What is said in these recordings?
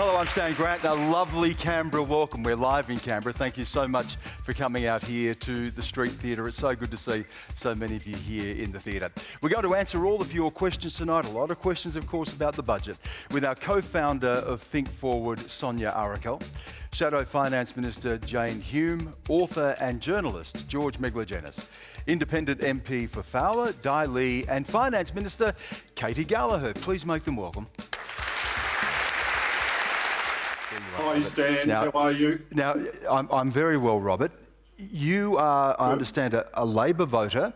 Hello, I'm Stan Grant. A lovely Canberra welcome. We're live in Canberra. Thank you so much for coming out here to the Street Theatre. It's so good to see so many of you here in the theatre. We're going to answer all of your questions tonight. A lot of questions, of course, about the budget with our co-founder of Think Forward, Sonia Arakkal, Shadow Finance Minister Jane Hume, author and journalist George Megalogenis, Independent MP for Fowler, Di Lee, and Finance Minister Katy Gallagher. Please make them welcome. Hi Stan, how are you? Now, I'm very well, Robert. You are, I understand, a Labor voter,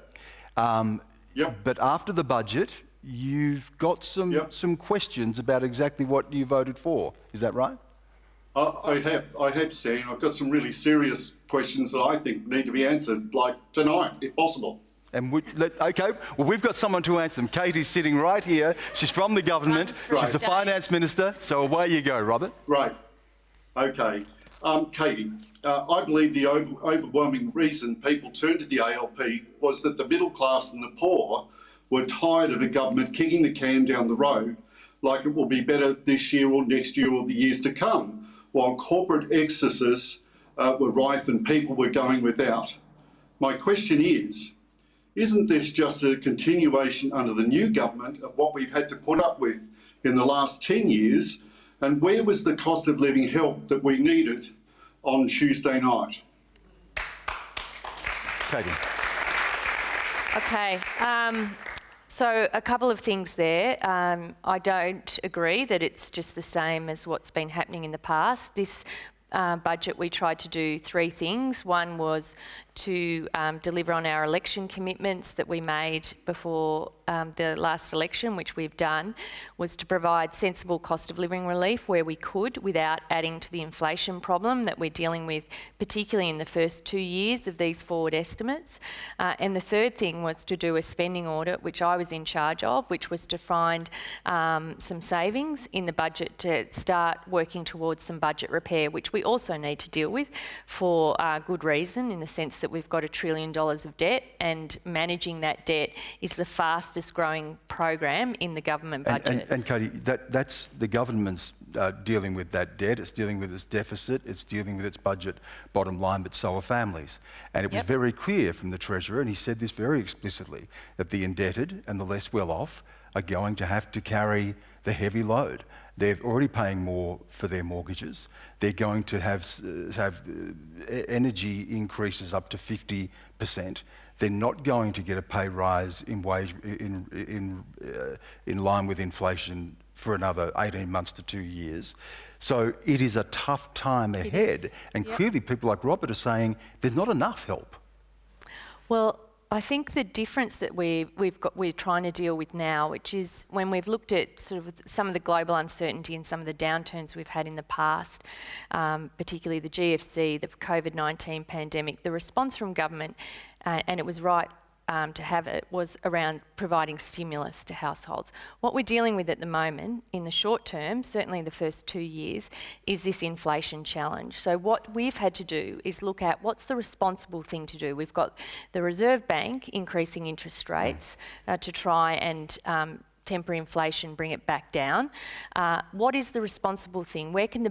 Yep. but after the budget, you've got some questions about exactly what you voted for. Is that right? I have, Stan. I've got some really serious questions that I think need to be answered, like tonight, if possible. And okay, well, we've got someone to answer them. Katy's sitting right here. She's from the government. She's the finance minister. So away you go, Robert. Right. Okay. Katy, I believe the overwhelming reason people turned to the ALP was that the middle class and the poor were tired of a government kicking the can down the road like it will be better this year or next year or the years to come, while corporate excesses were rife and people were going without. My question is, isn't this just a continuation under the new government of what we've had to put up with in the last 10 years? And where was the cost of living help that we needed on Tuesday night? Katy. Okay. So a couple of things there. I don't agree that it's just the same as what's been happening in the past. This budget, we tried to do three things. One was to deliver on our election commitments that we made before the last election, which we've done, was to provide sensible cost of living relief where we could without adding to the inflation problem that we're dealing with, particularly in the first 2 years of these forward estimates. And the third thing was to do a spending audit, which I was in charge of, which was to find some savings in the budget to start working towards some budget repair, which we also need to deal with for good reason, in the sense that we've got $1 trillion of debt, and managing that debt is the fastest growing program in the government budget. And Katy, that's the government's dealing with that debt, it's dealing with its deficit, it's dealing with its budget bottom line, but so are families. And it was very clear from the Treasurer, and he said this very explicitly, that the indebted and the less well off are going to have to carry the heavy load. They're already paying more for their mortgages. They're going to have energy increases up to 50%. They're not going to get a pay rise in wage in line with inflation for another 18 months to 2 years. So it is a tough time ahead. And clearly people like Robert are saying there's not enough help. Well, I think the difference that we're trying to deal with now, which is when we've looked at sort of some of the global uncertainty and some of the downturns we've had in the past, particularly the GFC, the COVID-19 pandemic, the response from government, and it was right to have it, was around providing stimulus to households. What we're dealing with at the moment, in the short term, certainly the first 2 years, is this inflation challenge. So what we've had to do is look at what's the responsible thing to do. We've got the Reserve Bank increasing interest rates to try and temper inflation, bring it back down. What is the responsible thing? Where can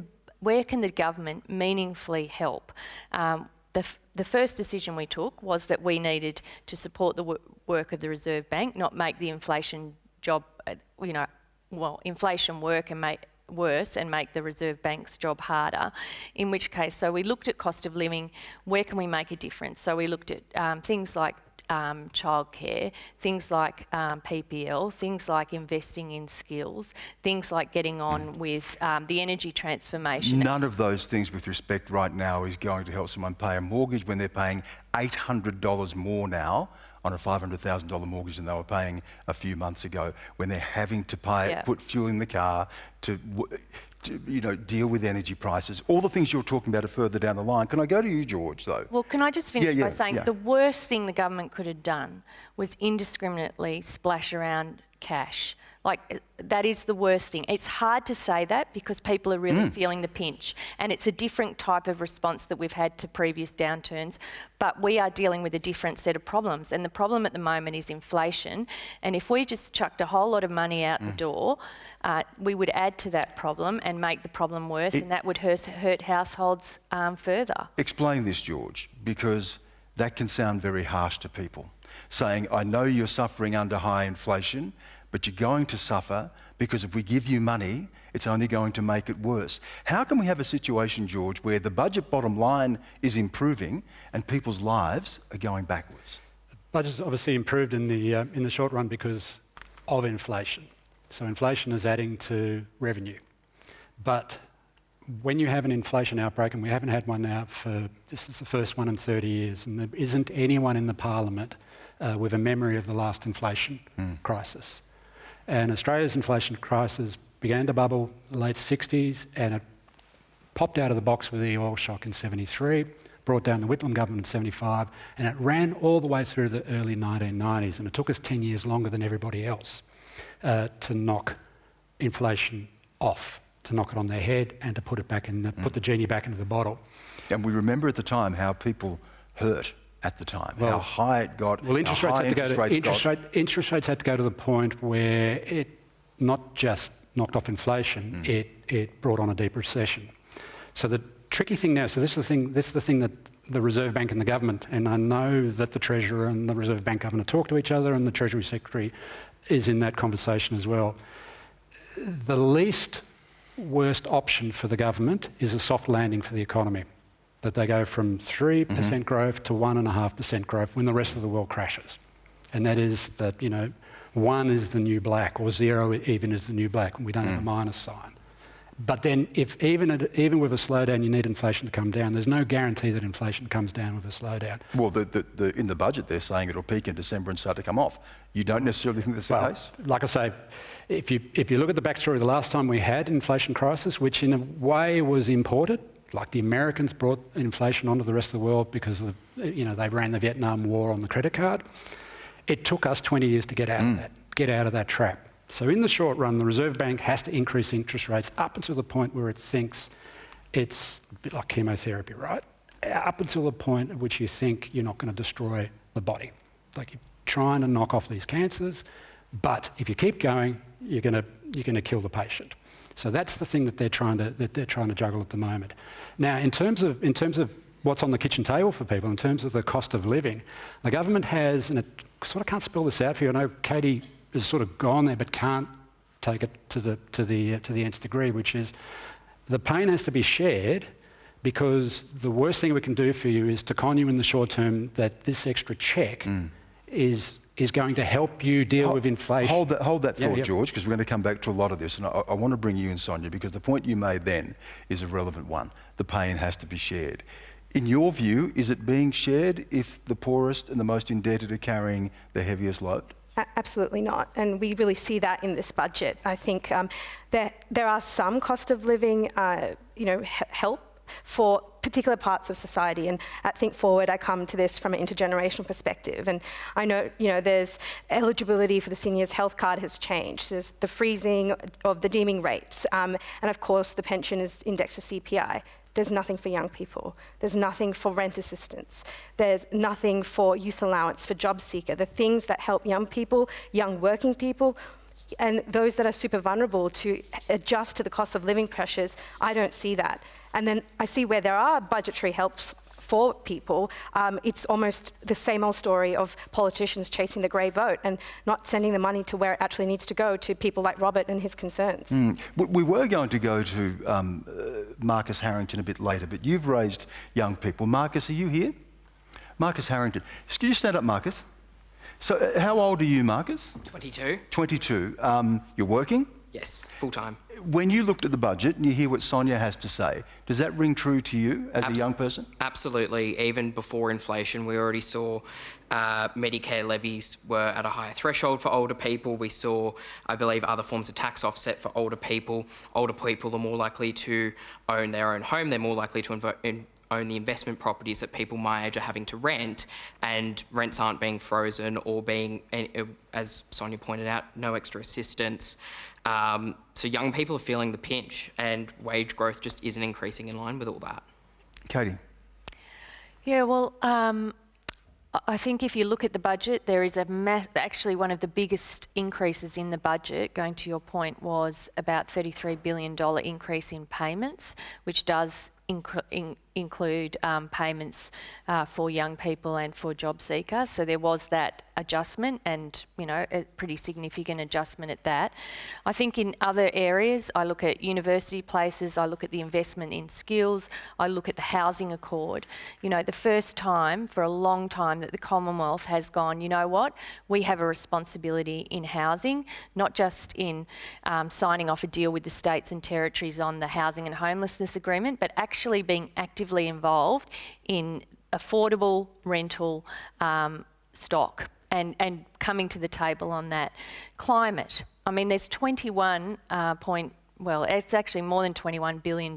the government meaningfully help? The first decision we took was that we needed to support the work of the Reserve Bank, not make the inflation job, inflation work and make worse and make the Reserve Bank's job harder. In which case, so we looked at cost of living, where can we make a difference? So we looked at things like childcare, things like PPL, things like investing in skills, things like getting on with the energy transformation. None of those things, with respect, right now is going to help someone pay a mortgage when they're paying $800 more now on a $500,000 mortgage than they were paying a few months ago, when they're having to put fuel in the car, to deal with energy prices. All the things you're talking about are further down the line. Can I go to you, George, though? Well, can I just finish by saying the worst thing the government could have done was indiscriminately splash around cash Like, that is the worst thing. It's hard to say that because people are really feeling the pinch, and it's a different type of response that we've had to previous downturns, but we are dealing with a different set of problems, and the problem at the moment is inflation, and if we just chucked a whole lot of money out the door, we would add to that problem and make the problem worse, and that would hurt households further. Explain this, George, because that can sound very harsh to people, saying, I know you're suffering under high inflation, but you're going to suffer because if we give you money, it's only going to make it worse. How can we have a situation, George, where the budget bottom line is improving and people's lives are going backwards? The budget's obviously improved in the short run because of inflation. So inflation is adding to revenue. But when you have an inflation outbreak, and we haven't had one now this is the first one in 30 years, and there isn't anyone in the Parliament with a memory of the last inflation crisis. And Australia's inflation crisis began to bubble in the late 60s, and it popped out of the box with the oil shock in 73, brought down the Whitlam government in 75, and it ran all the way through the early 1990s, and it took us 10 years longer than everybody else to knock inflation off, to knock it on their head and to put it back in, put the genie back into the bottle. And we remember at the time how people hurt at the time, how high it got. Well, interest rates had to go to the point where it not just knocked off inflation, it brought on a deep recession. So the tricky thing now, so this is the thing that the Reserve Bank and the government, and I know that the Treasurer and the Reserve Bank governor talk to each other, and the Treasury Secretary is in that conversation as well. The least worst option for the government is a soft landing for the economy, that they go from 3% growth to 1.5% growth when the rest of the world crashes. And that is that, 1 is the new black, or 0 even is the new black, and we don't have a minus sign. But then if even with a slowdown you need inflation to come down, there's no guarantee that inflation comes down with a slowdown. Well, in the budget they're saying it'll peak in December and start to come off. You don't necessarily think that's the case? Like I say, if you look at the backstory, the last time we had an inflation crisis, which in a way was imported, like the Americans brought inflation onto the rest of the world because they ran the Vietnam War on the credit card, it took us 20 years to get out of that trap. So in the short run, the Reserve Bank has to increase interest rates up until the point where it thinks it's a bit like chemotherapy, right? Up until the point at which you think you're not going to destroy the body. Like you're trying to knock off these cancers, but if you keep going, you're going to kill the patient. So that's the thing that they're trying to juggle at the moment. Now, in terms of what's on the kitchen table for people, in terms of the cost of living, the government has, and it sort of can't spell this out for you. I know Katy has sort of gone there, but can't take it to the nth degree, which is the pain has to be shared, because the worst thing we can do for you is to con you in the short term that this extra check is going to help you deal with inflation. Hold that thought, George, because we're going to come back to a lot of this, and I want to bring you in, Sonia, because the point you made then is a relevant one. The pain has to be shared. In your view, is it being shared if the poorest and the most indebted are carrying the heaviest load? Absolutely not, and we really see that in this budget. I think there are some cost of living, help for particular parts of society, and at Think Forward, I come to this from an intergenerational perspective. And I know, there's eligibility for the seniors' health card has changed. There's the freezing of the deeming rates, and of course, the pension is indexed to CPI. There's nothing for young people. There's nothing for rent assistance. There's nothing for youth allowance, for job seeker, the things that help young people, young working people, and those that are super vulnerable to adjust to the cost of living pressures. I don't see that. And then I see where there are budgetary helps for people, it's almost the same old story of politicians chasing the grey vote and not sending the money to where it actually needs to go, to people like Robert and his concerns. We were going to go to Marcus Harrington a bit later, but you've raised young people. Marcus, are you here? Marcus Harrington. Can you stand up, Marcus? So how old are you, Marcus? 22. 22. You're working? Yes, full-time. When you looked at the budget and you hear what Sonia has to say, does that ring true to you as a young person? Absolutely. Even before inflation, we already saw Medicare levies were at a higher threshold for older people. We saw, I believe, other forms of tax offset for older people. Older people are more likely to own their own home. They're more likely to own the investment properties that people my age are having to rent, and rents aren't being frozen or being, as Sonia pointed out, no extra assistance. So young people are feeling the pinch, and wage growth just isn't increasing in line with all that. Katy. Yeah, well, I think if you look at the budget, there is actually one of the biggest increases in the budget, going to your point, was about $33 billion increase in payments, which does include payments for young people and for job seekers. So there was that adjustment, and a pretty significant adjustment at that. I think in other areas, I look at university places, I look at the investment in skills, I look at the housing accord. The first time for a long time that the Commonwealth has gone, you know what, we have a responsibility in housing, not just in signing off a deal with the states and territories on the housing and homelessness agreement, but actually being actively involved in affordable rental stock and coming to the table on that. Climate. I mean, there's it's actually more than $21 billion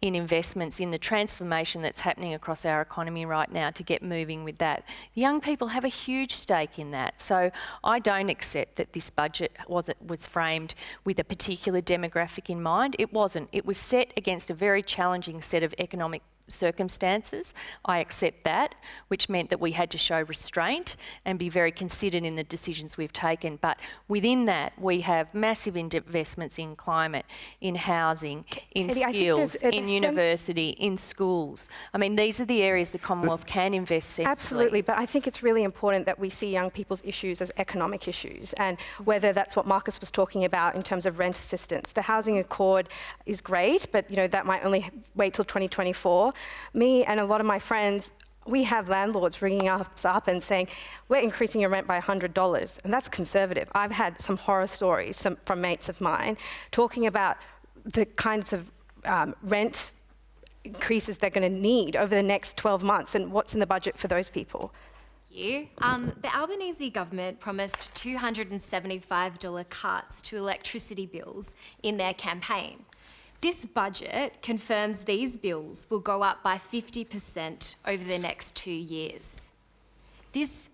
in investments in the transformation that's happening across our economy right now to get moving with that. Young people have a huge stake in that. So I don't accept that this budget was framed with a particular demographic in mind. It wasn't. It was set against a very challenging set of economic circumstances. I accept that, which meant that we had to show restraint and be very considered in the decisions we've taken. But within that, we have massive investments in climate, in housing, in Katy, skills, in university, in schools. I mean, these are the areas the Commonwealth can invest sensibly. Absolutely, but I think it's really important that we see young people's issues as economic issues, and whether that's what Marcus was talking about in terms of rent assistance. The housing accord is great, but that might only wait till 2024. Me and a lot of my friends, we have landlords ringing us up and saying, we're increasing your rent by $100, and that's conservative. I've had some horror stories from mates of mine talking about the kinds of rent increases they're going to need over the next 12 months and what's in the budget for those people. The Albanese government promised $275 cuts to electricity bills in their campaign. This budget confirms these bills will go up by 50% over the next 2 years. This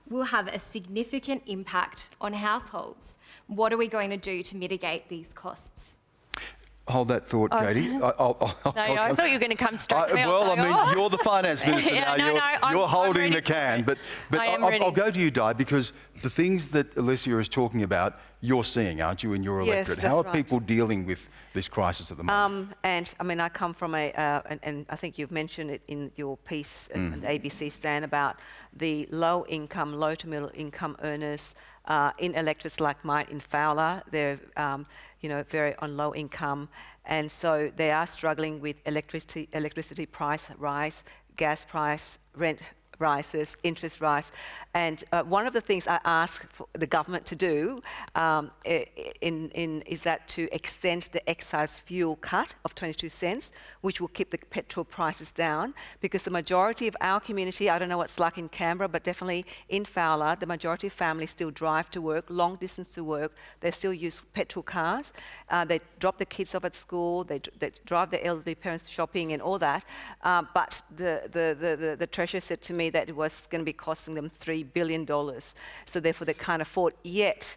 will have a significant impact on households. What are we going to do to mitigate these costs? Hold that thought, Katy. I thought you were going to come straight to me. You're the finance minister now. You're holding the can. But I'll go to you, Di, because the things that Alicia is talking about, you're seeing, aren't you, in your electorate? Yes, that's How are right. people dealing with this crisis at the moment? And I mean, I come from and I think you've mentioned it in your piece and ABC Stan about the low to middle income earners in electorates like mine in Fowler. They're very on low income, and so they are struggling with electricity price rise, gas price, rent rises, interest rise. And one of the things I ask for the government to do is that to extend the excise fuel cut of 22 cents, which will keep the petrol prices down, because the majority of our community, I don't know what's like in Canberra, but definitely in Fowler, the majority of families still drive to work, long distance to work. They still use petrol cars. They drop the kids off at school. They drive their elderly parents shopping and all that. But the Treasurer said to me that it was going to be costing them $3 billion. So therefore they can't afford yet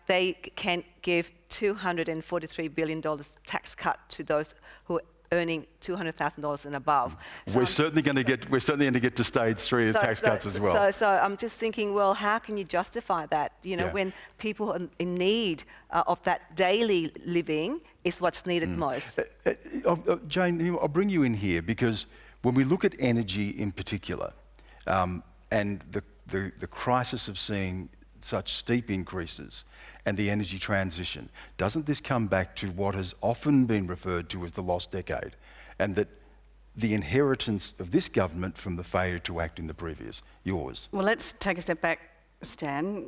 they can give $243 billion tax cut to those who are earning $200,000 and above. So we're certainly going to get to stage 3 of tax cuts as well. So I'm just thinking, well, how can you justify that? When people are in need of that daily living is what's needed most. Jane, I'll bring you in here because when we look at energy in particular, and the crisis of seeing such steep increases and the energy transition, doesn't this come back to what has often been referred to as the lost decade, and that the inheritance of this government from the failure to act in the previous? Yours. Well, let's take a step back, Stan.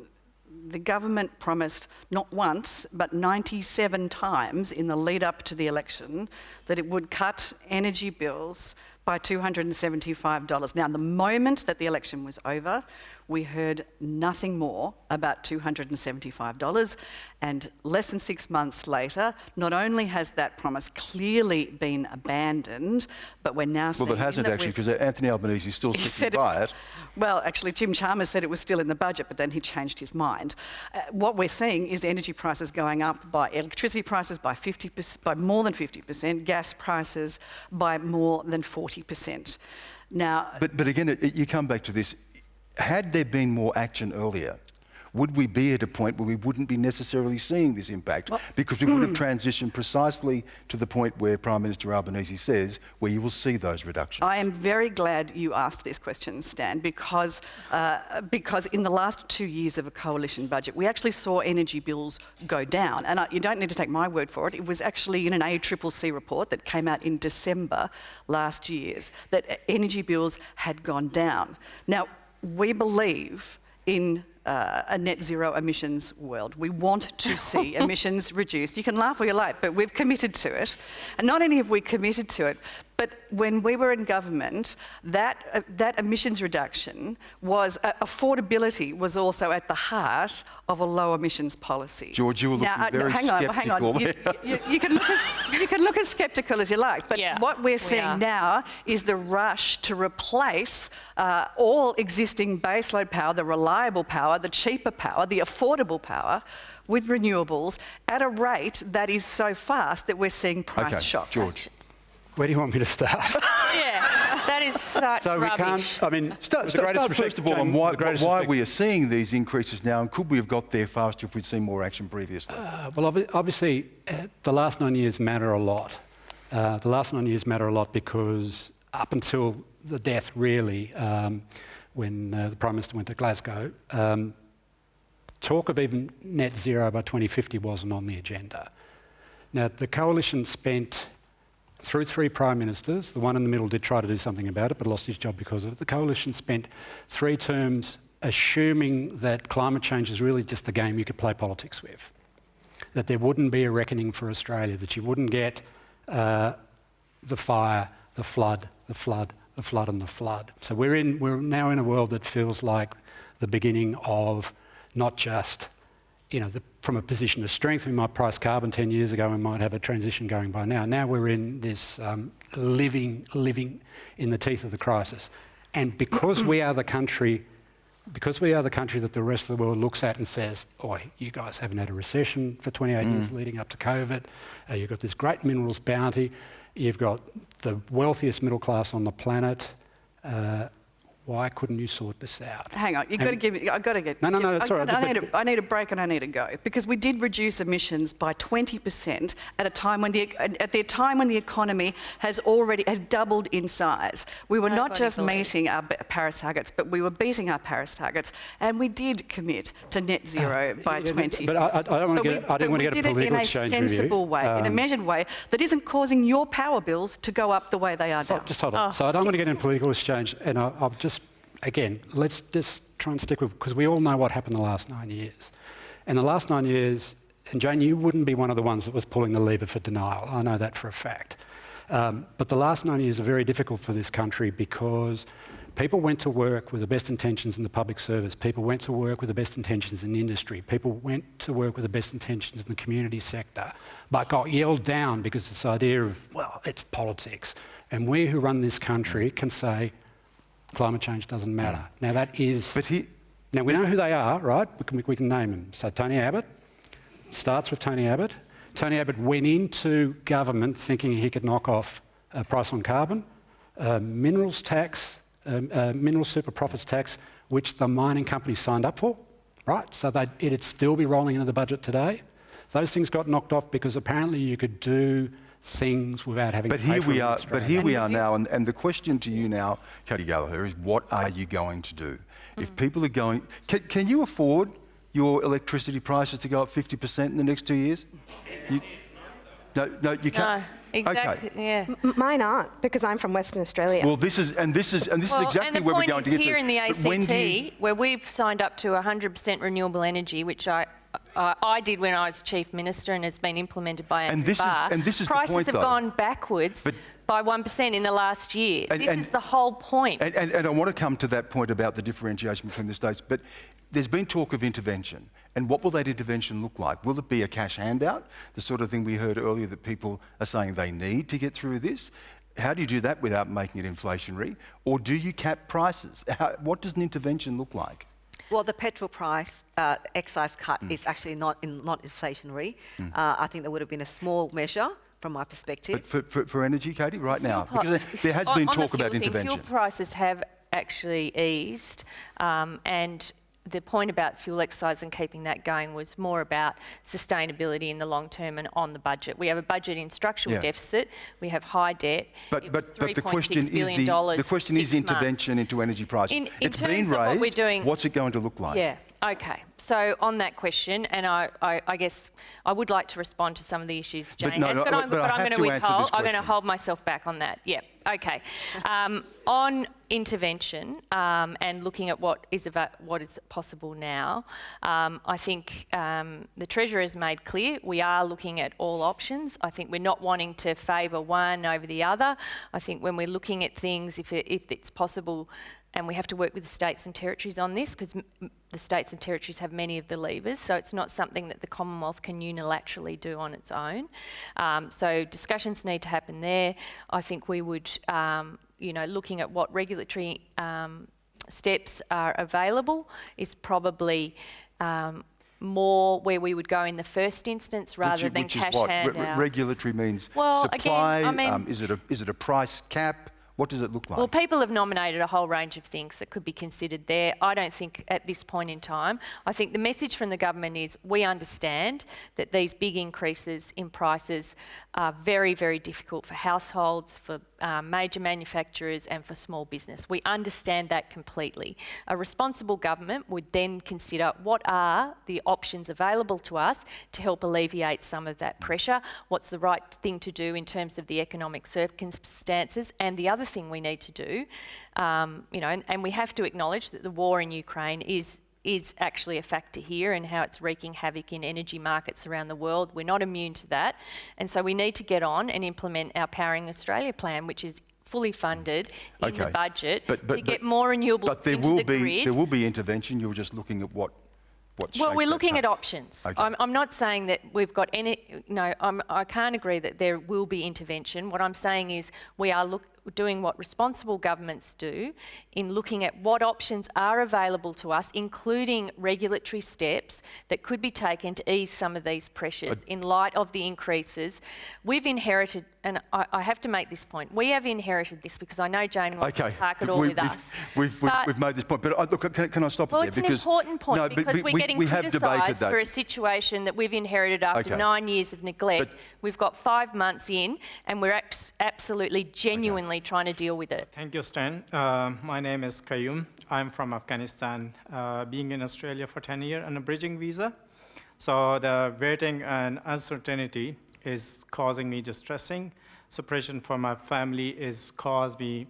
the government promised not once, but 97 times in the lead up to the election that it would cut energy bills by $275. Now, the moment that the election was over, we heard nothing more about $275. And less than 6 months later, not only has that promise clearly been abandoned, but we're now seeing... Well, it hasn't actually, because Anthony Albanese is still sticking by it. Well, actually, Jim Chalmers said it was still in the budget, but then he changed his mind. What we're seeing is energy prices going up by electricity prices by more than 50%, gas prices by more than 40%. Now... But again, you come back to this. Had there been more action earlier, would we be at a point where we wouldn't be necessarily seeing this impact? Because we would have transitioned precisely to the point where Prime Minister Albanese says, where you will see those reductions. I am very glad you asked this question, Stan, because in the last 2 years of a coalition budget, we actually saw energy bills go down. And you don't need to take my word for it. It was actually in an ACCC report that came out in December last year that energy bills had gone down. Now, we believe in a net zero emissions world. We want to see emissions reduced. You can laugh all you like, but we've committed to it. And not only have we committed to it, but when we were in government, that emissions reduction was, affordability was also at the heart of a low emissions policy. George, you were looking very sceptical. Hang on. You can look as sceptical as you like, but what we're seeing now is the rush to replace all existing baseload power, the reliable power, the cheaper power, the affordable power, with renewables at a rate that is so fast that we're seeing price shocks. George. Where do you want me to start? That is such rubbish. We can't, I mean... Start first of all on why we are seeing these increases now, and could we have got there faster if we'd seen more action previously? Well, obviously, the last 9 years matter a lot. The last 9 years matter a lot because up until the death, really, when the Prime Minister went to Glasgow, talk of even net zero by 2050 wasn't on the agenda. Now, the coalition spent... through 3 Prime Ministers, the one in the middle did try to do something about it but lost his job because of it. The coalition spent 3 terms assuming that climate change is really just a game you could play politics with, that there wouldn't be a reckoning for Australia, that you wouldn't get the fire, the flood, the flood, the flood and the flood. So we're now in a world that feels like the beginning of not just, from a position of strength. We might price carbon 10 years ago, we might have a transition going by now. Now we're in this living in the teeth of the crisis. And because we are the country that the rest of the world looks at and says, oi, you guys haven't had a recession for 28 years leading up to COVID, you've got this great minerals bounty, you've got the wealthiest middle class on the planet, why couldn't you sort this out? Hang on, you've got to give me... I've got to get... No, that's all right. I need a break and I need to go, because we did reduce emissions by 20% at a time when the economy has doubled in size. We were not just meeting our Paris targets, but we were beating our Paris targets, and we did commit to net zero by 20. But I don't want to get... I didn't want to get a political exchange with you. We did it in a sensible way, in a measured way, that isn't causing your power bills to go up the way they are now. Just hold on. So I don't want to get in a political exchange, and I'll just... Again, let's just try and stick with, because we all know what happened the last 9 years. And the last 9 years, and Jane, you wouldn't be one of the ones that was pulling the lever for denial. I know that for a fact. But the last 9 years are very difficult for this country because people went to work with the best intentions in the public service. People went to work with the best intentions in industry. People went to work with the best intentions in the community sector, but got yelled down because this idea of, well, it's politics. And we who run this country can say, climate change doesn't matter. Now that is... Now we know who they are, right? We can name them. So Tony Abbott, starts with Tony Abbott. Tony Abbott went into government thinking he could knock off a price on carbon, minerals tax, mineral super profits tax, which the mining companies signed up for, right? So it'd still be rolling into the budget today. Those things got knocked off because apparently you could do things without having to pay for them. But here we are now, and the question to you now, Katy Gallagher, is what are you going to do? If people are going... Can you afford your electricity prices to go up 50% in the next 2 years? No, you can't. Exactly. Yeah. Mine aren't, because I'm from Western Australia. Well, this is exactly where we're going to get to. Here in the ACT, where we've signed up to 100% renewable energy, which I did when I was Chief Minister and has been implemented by Andrew Barr. And this is the prices point, have though. gone backwards by 1% in the last year. This is the whole point. And I want to come to that point about the differentiation between the states, but there's been talk of intervention. And what will that intervention look like? Will it be a cash handout, the sort of thing we heard earlier that people are saying they need to get through this? How do you do that without making it inflationary? Or do you cap prices? What does an intervention look like? Well, the petrol price excise cut is actually not inflationary. I think there would have been a small measure from my perspective. But for energy, Katy, right now? Because there has been talk about intervention. Fuel prices have actually eased, and the point about fuel excise and keeping that going was more about sustainability in the long term and on the budget. We have a budget in structural deficit. We have high debt. But the question is intervention into energy prices. It's been raised. What we're doing, what's it going to look like? Yeah. Okay. So on that question, and I guess I would like to respond to some of the issues Jane has, but I'm going to hold myself back on that. Yep. Okay. On intervention and looking at what is possible now, I think the Treasurer has made clear we are looking at all options. I think we're not wanting to favour one over the other. I think when we're looking at things, if it's possible, and we have to work with the states and territories on this, because the states and territories have many of the levers, so it's not something that the Commonwealth can unilaterally do on its own. So discussions need to happen there. I think we would, looking at what regulatory steps are available is probably more where we would go in the first instance rather than cash handouts. Regulatory means supply. Again, is it a price cap? What does it look like? Well, people have nominated a whole range of things that could be considered there. I don't think at this point in time. I think the message from the government is we understand that these big increases in prices are very, very difficult for households, for major manufacturers and for small business. We understand that completely. A responsible government would then consider what are the options available to us to help alleviate some of that pressure, what's the right thing to do in terms of the economic circumstances, and the other thing we need to do, and we have to acknowledge that the war in Ukraine is actually a factor here and how it's wreaking havoc in energy markets around the world. We're not immune to that. And so we need to get on and implement our Powering Australia plan, which is fully funded in the budget to get more renewables into the grid. There will be intervention. You're just looking at what well, we're looking at options. Okay. I'm not saying that we've got any... No, I can't agree that there will be intervention. What I'm saying is we are doing what responsible governments do in looking at what options are available to us, including regulatory steps that could be taken to ease some of these pressures in light of the increases. We've inherited, and I have to make this point, we have inherited this because I know Jane wants to park it all with us. We've made this point, but look, can I stop well, it there? Well, it's an important point because we're getting criticised for a situation that we've inherited after 9 years of neglect. We've got 5 months in and we're absolutely, genuinely trying to deal with it. Thank you, Stan. My name is Hume. I'm from Afghanistan, being in Australia for 10 years on a bridging visa. So the waiting and uncertainty is causing me distressing. Separation from my family is caused me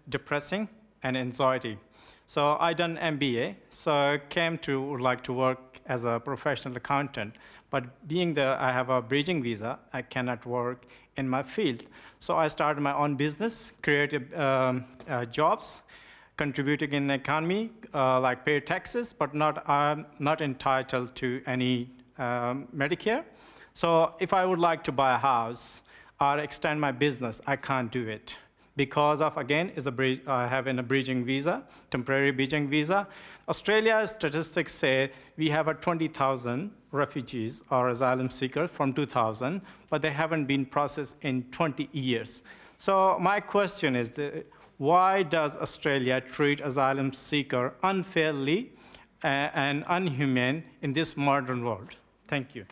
depressing and anxiety. So I done MBA, so I came to like to work as a professional accountant. But being that I have a bridging visa, I cannot work in my field. So I started my own business, created jobs, contributing in the economy, like pay taxes, but I'm not entitled to any Medicare. So if I would like to buy a house or extend my business, I can't do it. Because of, again, I have a bridging visa, temporary bridging visa. Australia's statistics say we have 20,000 refugees or asylum seekers from 2000, but they haven't been processed in 20 years. So my question is, why does Australia treat asylum seeker unfairly and inhumane in this modern world? Thank you.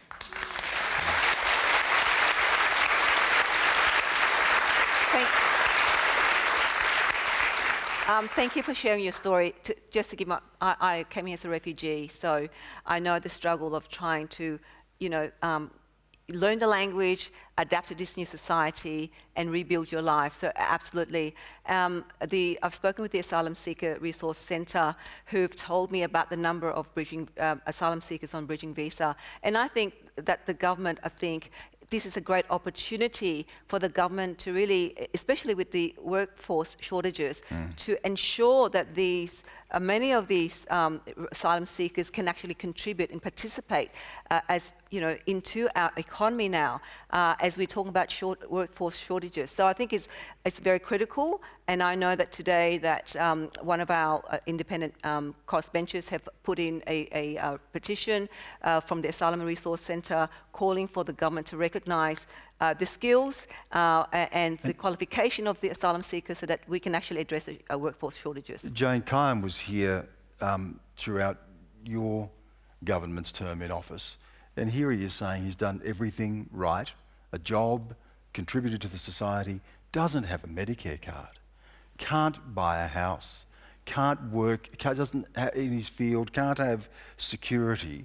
Thank you for sharing your story. Just to give I came here as a refugee, so I know the struggle of trying to, learn the language, adapt to this new society, and rebuild your life. So absolutely. I've spoken with the Asylum Seeker Resource Centre, who've told me about the number of asylum seekers on bridging visa. And I think that the government, this is a great opportunity for the government to really, especially with the workforce shortages, to ensure that many of these asylum seekers can actually contribute and participate into our economy now, as we talk about workforce shortages. So I think it's very critical, and I know that today that one of our independent crossbenchers have put in a petition from the Asylum Resource Centre calling for the government to recognise the skills and the qualification of the asylum seekers so that we can actually address workforce shortages. Jane Kime was here throughout your government's term in office, and here he is saying he's done everything right, a job, contributed to the society, doesn't have a Medicare card, can't buy a house, can't work, doesn't in his field, can't have security.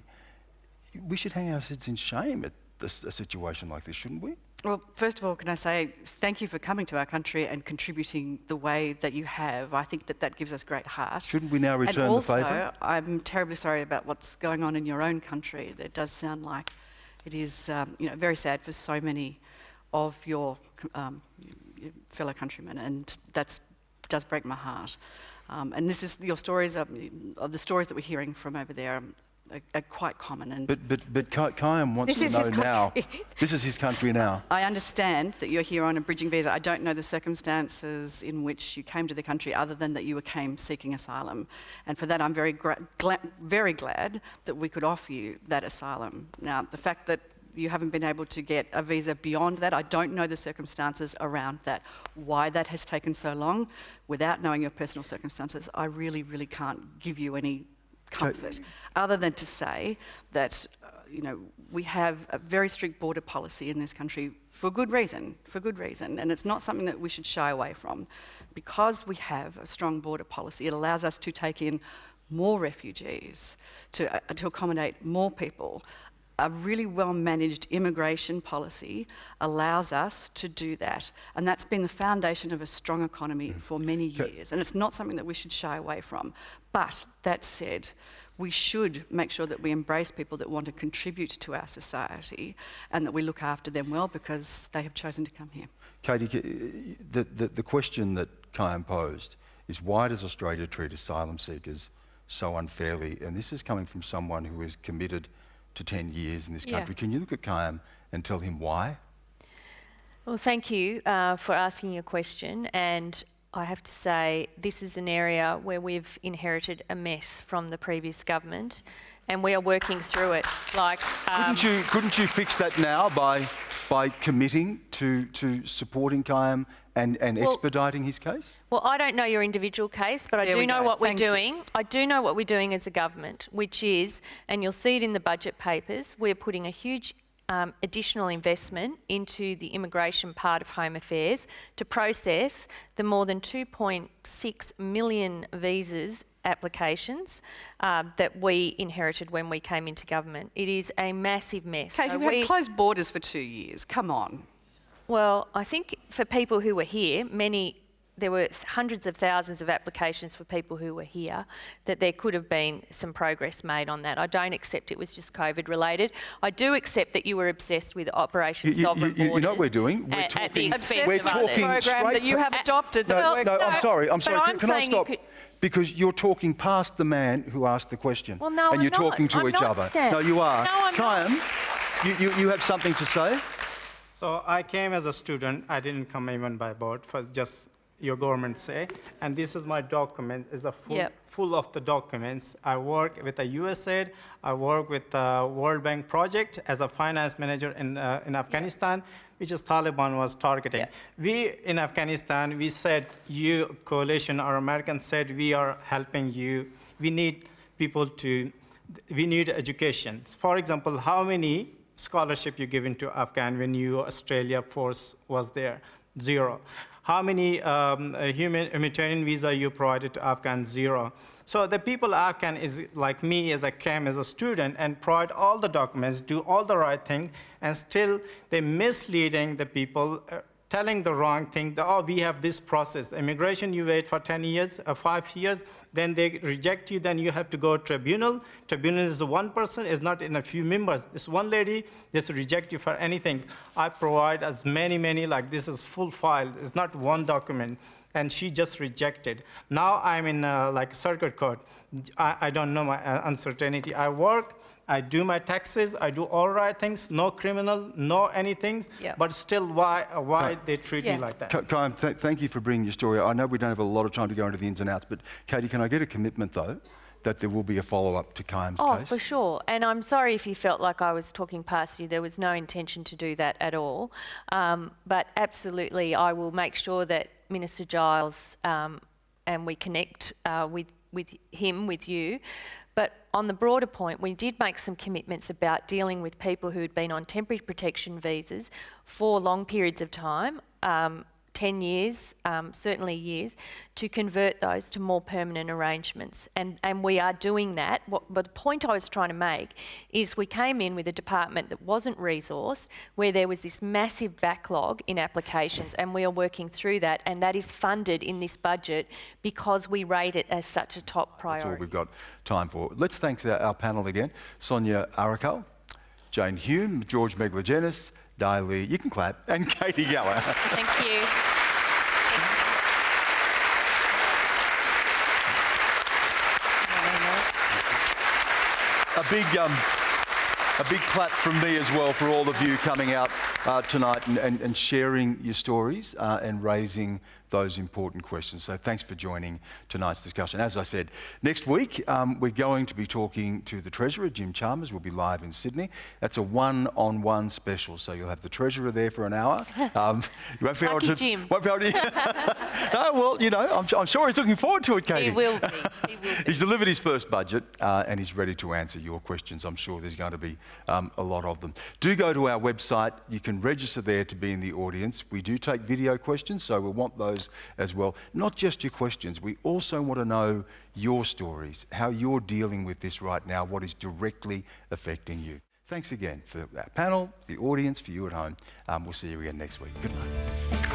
We should hang our heads in shame at a situation like this, shouldn't we? Well, first of all, can I say thank you for coming to our country and contributing the way that you have. I think that gives us great heart. Shouldn't we now return the favour? And also, I'm terribly sorry about what's going on in your own country. It does sound like it is very sad for so many of your fellow countrymen, and that does break my heart. And this is your stories of the stories that we're hearing from over there. Are quite common. And but Kime wants to know now. This is his country now. I understand that you're here on a bridging visa. I don't know the circumstances in which you came to the country, other than that you came seeking asylum. And for that, I'm very glad that we could offer you that asylum. Now, the fact that you haven't been able to get a visa beyond that, I don't know the circumstances around that. Why that has taken so long, without knowing your personal circumstances, I really, really can't give you any comfort, other than to say that we have a very strict border policy in this country for good reason, and it's not something that we should shy away from. Because we have a strong border policy, it allows us to take in more refugees, to accommodate more people. A really well-managed immigration policy allows us to do that. And that's been the foundation of a strong economy for many years. And it's not something that we should shy away from. But that said, we should make sure that we embrace people that want to contribute to our society and that we look after them well because they have chosen to come here. Katy, the question that Kime posed is, why does Australia treat asylum seekers so unfairly? And this is coming from someone who is committed to 10 years in this country. Can you look at Kime and tell him why? Well, thank you for asking your question. And I have to say, this is an area where we've inherited a mess from the previous government, and we are working through it. Couldn't you fix that now by committing to supporting Kime and expediting his case? Well, I don't know your individual case, but I do know what we're doing. I do know what we're doing as a government, which is, and you'll see it in the budget papers, we're putting a huge additional investment into the immigration part of Home Affairs to process the more than 2.6 million visas applications that we inherited when we came into government. It is a massive mess. Katy, we had closed borders for 2 years. Come on. Well, I think for people who were here, there were hundreds of thousands of applications for people who were here, that there could have been some progress made on that. I don't accept it was just COVID related. I do accept that you were obsessed with Operation Sovereign Borders. You know what we're doing? We're talking program that you have adopted. I'm sorry. Can I stop? Because you're talking past the man who asked the question. Well, no, and you're I'm not. talking to I'm each not, other. Stan. No, you are. No, I'm Kime, you have something to say? So I came as a student. I didn't come even by boat, for just your government say. And this is my document. It's full of the documents. I work with a USAID. I work with the World Bank project as a finance manager in Afghanistan, which is Taliban was targeting. We, in Afghanistan, we said, you coalition or Americans said, we are helping you. We need people we need education. For example, how many scholarship you given to Afghan when Australia force was there? 0. How many humanitarian visa you provided to Afghan? 0. So the people Afghan is like me as I came as a student and provide all the documents, do all the right thing, and still they misleading the people, telling the wrong thing. Oh, we have this process. Immigration, you wait for 10 years, 5 years, then they reject you, then you have to go to tribunal. Tribunal is one person, is not in a few members. It's one lady, just reject you for anything. I provide as many, like this is full file. It's not one document. And she just rejected. Now I'm in like circuit court. I don't know my uncertainty. I work, I do my taxes, I do all right things, no criminal, no anything, but still why they treat me like that? Kaim, thank you for bringing your story. I know we don't have a lot of time to go into the ins and outs, but Katy, can I get a commitment though, that there will be a follow-up to Kaim's case? Oh, for sure. And I'm sorry if you felt like I was talking past you. There was no intention to do that at all. But absolutely, I will make sure that Minister Giles and we connect with him, with you. But on the broader point, we did make some commitments about dealing with people who had been on temporary protection visas for long periods of time, 10 years, certainly years, to convert those to more permanent arrangements. And we are doing that. But the point I was trying to make is we came in with a department that wasn't resourced, where there was this massive backlog in applications, and we are working through that, and that is funded in this budget because we rate it as such a top priority. That's all we've got time for. Let's thank our panel again. Sonia Arakkal, Jane Hume, George Megalogenis, Lee, you can clap, and Katy Gallagher. Thank you. A big clap from me as well for all of you coming out tonight and sharing your stories and raising those important questions. So thanks for joining tonight's discussion. As I said, next week we're going to be talking to the Treasurer, Jim Chalmers. Will be live in Sydney. That's a one-on-one special, so you'll have the Treasurer there for an hour. You won't be able to... Jim. Won't be able to... No, well, you know, I'm sure he's looking forward to it, Katy. He will be. He's delivered his first budget and he's ready to answer your questions. I'm sure there's going to be a lot of them. Do go to our website. You can register there to be in the audience. We do take video questions, so we want those as well. Not just your questions. We also want to know your stories, how you're dealing with this right now, what is directly affecting you. Thanks again for our panel, the audience, for you at home. We'll see you again next week. Good night.